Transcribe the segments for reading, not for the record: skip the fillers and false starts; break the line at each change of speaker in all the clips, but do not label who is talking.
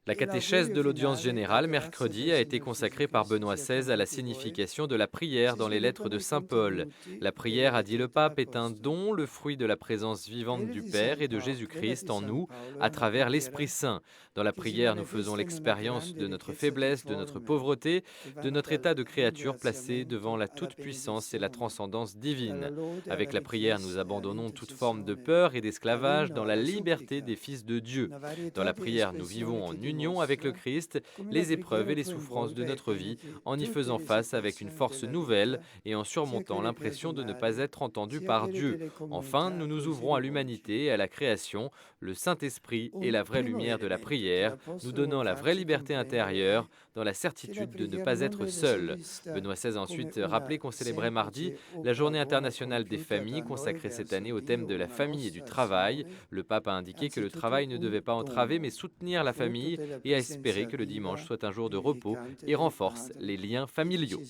La catéchèse de l'audience générale mercredi a été consacrée par Benoît XVI à la signification de la prière dans les lettres de saint Paul. La prière, a dit le pape, est un don, le fruit de la présence vivante du Père et de Jésus-Christ en nous, à travers l'Esprit Saint. Dans la prière, nous faisons l'expérience de notre faiblesse, de notre pauvreté, de notre état de créature placé devant la toute-puissance et la transcendance divine. Avec la prière, nous abandonnons toute forme de peur et d'esclavage dans la liberté des fils de Dieu. Dans la prière, nous vivons en union avec le Christ les épreuves et les souffrances de notre vie, en y faisant face avec une force nouvelle et en surmontant l'impression de ne pas être entendu par Dieu. Enfin, nous nous ouvrons à l'humanité et à la création, le Saint-Esprit est la vraie lumière de la prière, nous donnant la vraie liberté intérieure dans la certitude de ne pas être seul. Benoît XVI a ensuite rappelé qu'on célébrait mardi la Journée internationale des familles, consacrée cette année au thème de la famille et du travail. Le pape a indiqué que le travail ne devait pas entraver mais soutenir la famille et a espéré que le dimanche soit un jour de repos et renforce les liens familiaux.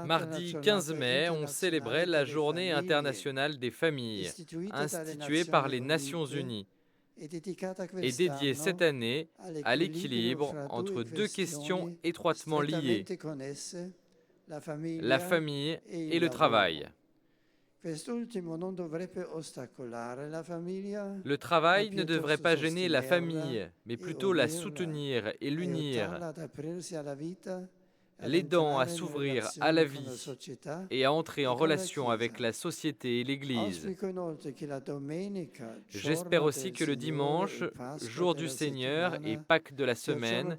Mardi 15 mai, on célébrait la Journée internationale des familles, instituée par les Nations Unies, et dédiée cette année à l'équilibre entre deux questions étroitement liées, la famille et le travail. Le travail ne devrait pas gêner la famille, mais plutôt la soutenir et l'unir, l'aidant à s'ouvrir à la vie et à entrer en relation avec la société et l'Église. J'espère aussi que le dimanche, jour du Seigneur et Pâques de la semaine,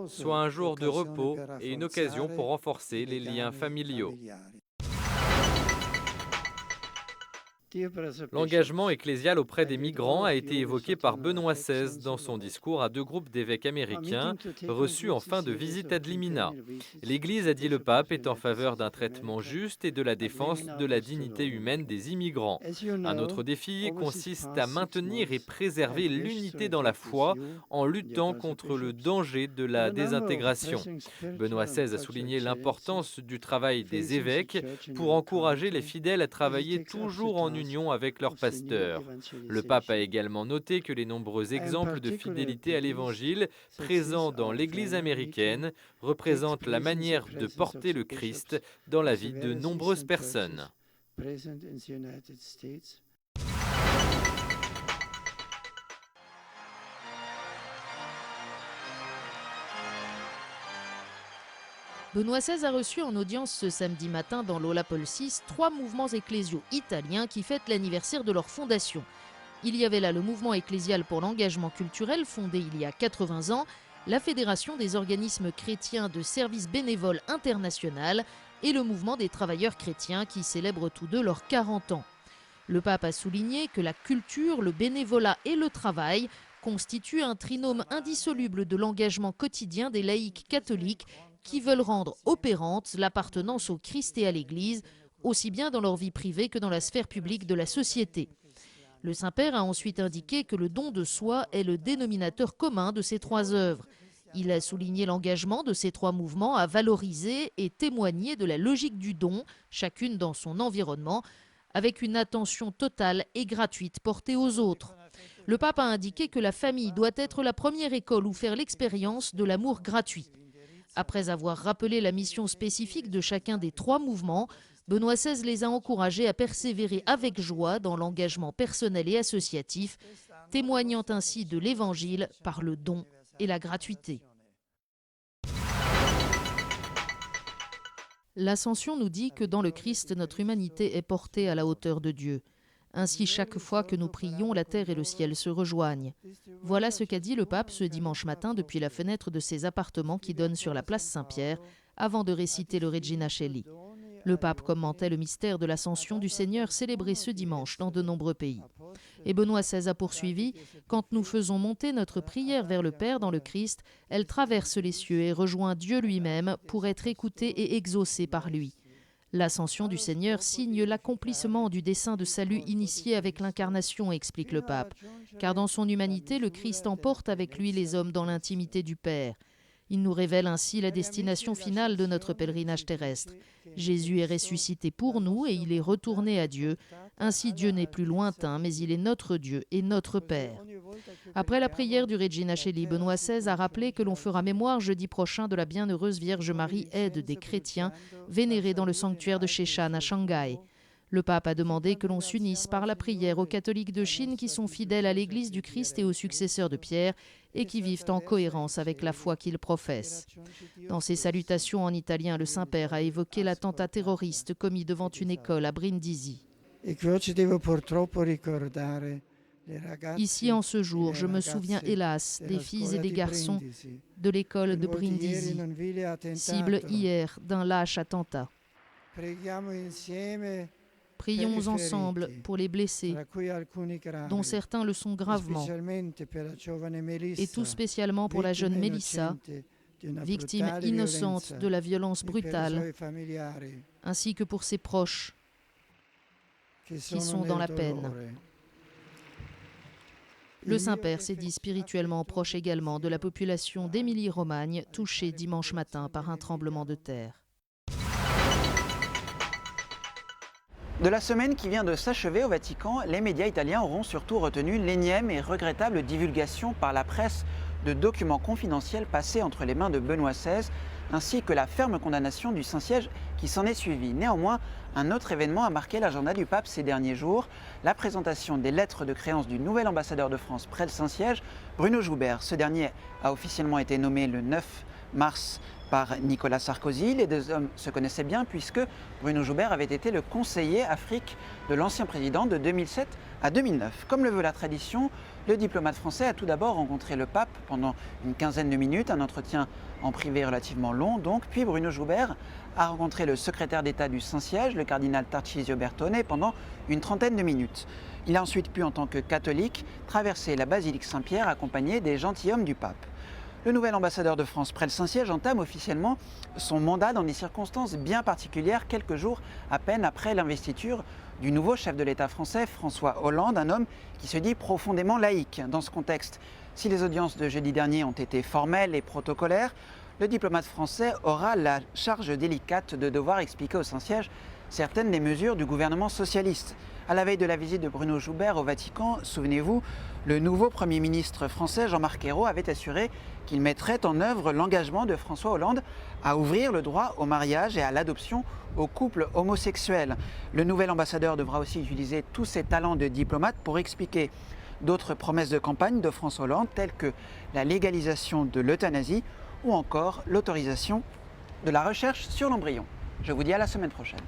soit un jour de repos et une occasion pour renforcer les liens familiaux. L'engagement ecclésial auprès des migrants a été évoqué par Benoît XVI dans son discours à deux groupes d'évêques américains reçus en fin de visite ad limina. L'Église, a dit le pape, est en faveur d'un traitement juste et de la défense de la dignité humaine des immigrants. Un autre défi consiste à maintenir et préserver l'unité dans la foi en luttant contre le danger de la désintégration. Benoît XVI a souligné l'importance du travail des évêques pour encourager les fidèles à travailler toujours en union avec leur pasteur. Le pape a également noté que les nombreux exemples de fidélité à l'Évangile présents dans l'Église américaine représentent la manière de porter le Christ dans la vie de nombreuses personnes.
Benoît XVI a reçu en audience ce samedi matin dans l'Aula Paul VI 3 mouvements ecclésiaux italiens qui fêtent l'anniversaire de leur fondation. Il y avait là le mouvement ecclésial pour l'engagement culturel fondé il y a 80 ans, la Fédération des organismes chrétiens de service bénévole international et le mouvement des travailleurs chrétiens qui célèbrent tous deux leurs 40 ans. Le pape a souligné que la culture, le bénévolat et le travail constituent un trinôme indissoluble de l'engagement quotidien des laïcs catholiques qui veulent rendre opérante l'appartenance au Christ et à l'Église, aussi bien dans leur vie privée que dans la sphère publique de la société. Le Saint-Père a ensuite indiqué que le don de soi est le dénominateur commun de ces 3 œuvres. Il a souligné l'engagement de ces 3 mouvements à valoriser et témoigner de la logique du don, chacune dans son environnement, avec une attention totale et gratuite portée aux autres. Le pape a indiqué que la famille doit être la première école où faire l'expérience de l'amour gratuit. Après avoir rappelé la mission spécifique de chacun des 3 mouvements, Benoît XVI les a encouragés à persévérer avec joie dans l'engagement personnel et associatif, témoignant ainsi de l'Évangile par le don et la gratuité. L'Ascension nous dit que dans le Christ, notre humanité est portée à la hauteur de Dieu. Ainsi, chaque fois que nous prions, la terre et le ciel se rejoignent. Voilà ce qu'a dit le pape ce dimanche matin depuis la fenêtre de ses appartements qui donnent sur la place Saint-Pierre, avant de réciter le Regina Coeli. Le pape commentait le mystère de l'ascension du Seigneur célébré ce dimanche dans de nombreux pays. Et Benoît XVI a poursuivi « Quand nous faisons monter notre prière vers le Père dans le Christ, elle traverse les cieux et rejoint Dieu lui-même pour être écoutée et exaucée par lui. L'ascension du Seigneur signe l'accomplissement du dessein de salut initié avec l'incarnation, explique le pape. Car dans son humanité, le Christ emporte avec lui les hommes dans l'intimité du Père. Il nous révèle ainsi la destination finale de notre pèlerinage terrestre. Jésus est ressuscité pour nous et il est retourné à Dieu. Ainsi Dieu n'est plus lointain, mais il est notre Dieu et notre Père. Après la prière du Regina Coeli, Benoît XVI a rappelé que l'on fera mémoire jeudi prochain de la bienheureuse Vierge Marie, aide des chrétiens, vénérée dans le sanctuaire de Sheshan à Shanghai. Le pape a demandé que l'on s'unisse par la prière aux catholiques de Chine qui sont fidèles à l'Église du Christ et aux successeurs de Pierre et qui vivent en cohérence avec la foi qu'ils professent. Dans ses salutations en italien, le Saint-Père a évoqué l'attentat terroriste commis devant une école à Brindisi. Ici, en ce jour, je me souviens hélas des filles et des garçons de l'école de Brindisi, cible hier d'un lâche attentat. Prions ensemble pour les blessés, dont certains le sont gravement, et tout spécialement pour la jeune Melissa, victime innocente de la violence brutale, ainsi que pour ses proches qui sont dans la peine. Le Saint-Père s'est dit spirituellement proche également de la population d'Émilie-Romagne, touchée dimanche matin par un tremblement de terre.
De la semaine qui vient de s'achever au Vatican, les médias italiens auront surtout retenu l'énième et regrettable divulgation par la presse de documents confidentiels passés entre les mains de Benoît XVI, ainsi que la ferme condamnation du Saint-Siège qui s'en est suivie. Néanmoins, un autre événement a marqué l'agenda du pape ces derniers jours, la présentation des lettres de créance du nouvel ambassadeur de France près le Saint-Siège, Bruno Joubert. Ce dernier a officiellement été nommé le 9 mars par Nicolas Sarkozy. Les deux hommes se connaissaient bien puisque Bruno Joubert avait été le conseiller Afrique de l'ancien président de 2007 à 2009. Comme le veut la tradition, le diplomate français a tout d'abord rencontré le pape pendant une quinzaine de minutes, un entretien en privé relativement long donc, puis Bruno Joubert a rencontré le secrétaire d'État du Saint-Siège, le cardinal Tarcisio Bertone, pendant une trentaine de minutes. Il a ensuite pu, en tant que catholique, traverser la basilique Saint-Pierre accompagné des gentilshommes du pape. Le nouvel ambassadeur de France près le Saint-Siège entame officiellement son mandat dans des circonstances bien particulières, quelques jours à peine après l'investiture du nouveau chef de l'État français, François Hollande, un homme qui se dit profondément laïque. Dans ce contexte, si les audiences de jeudi dernier ont été formelles et protocolaires, le diplomate français aura la charge délicate de devoir expliquer au Saint-Siège certaines des mesures du gouvernement socialiste. À la veille de la visite de Bruno Joubert au Vatican, souvenez-vous, le nouveau Premier ministre français, Jean-Marc Ayrault, avait assuré qu'il mettrait en œuvre l'engagement de François Hollande à ouvrir le droit au mariage et à l'adoption aux couples homosexuels. Le nouvel ambassadeur devra aussi utiliser tous ses talents de diplomate pour expliquer d'autres promesses de campagne de François Hollande, telles que la légalisation de l'euthanasie ou encore l'autorisation de la recherche sur l'embryon. Je vous dis à la semaine prochaine.